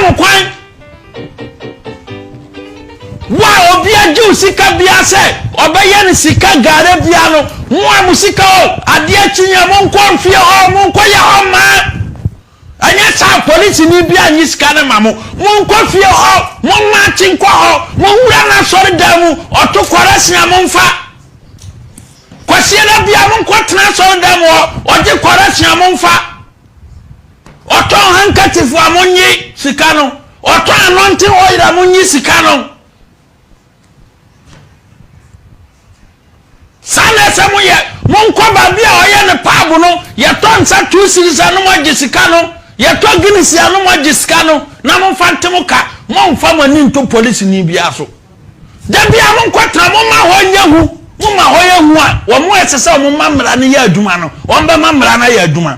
mo kwan wa obi age sika bia se obeye ne sika gare bia no mo amusika o ade achinya mo nkɔ mfie ho mo nkɔ ya ho ma anya sa police ni bia nyi sika na ma mo nkɔ fie ho mo ma chinkɔ ho mo wura na sɔre da mu ɔtokɔra sia mo mfa kwasi na bia mo nkɔ tena sɔre da mu ɔde kɔra sia mo mfa ɔtɔ hankatifu amonyi sika no ɔtɔ anonte oyira monyi sika no sana samu ye monko ba bia oye ne paabu no ye tonsa 2 series anu mo gisika no ye to ginisi anu mo gisika no na mo fantemu ka mo mfa mani nto police ni bia so da bia mo nkotra mo ma ho nyahu mo ma ho yahu a wo mo esese mo mamra ne ya aduma no wo ba mamra na ya aduma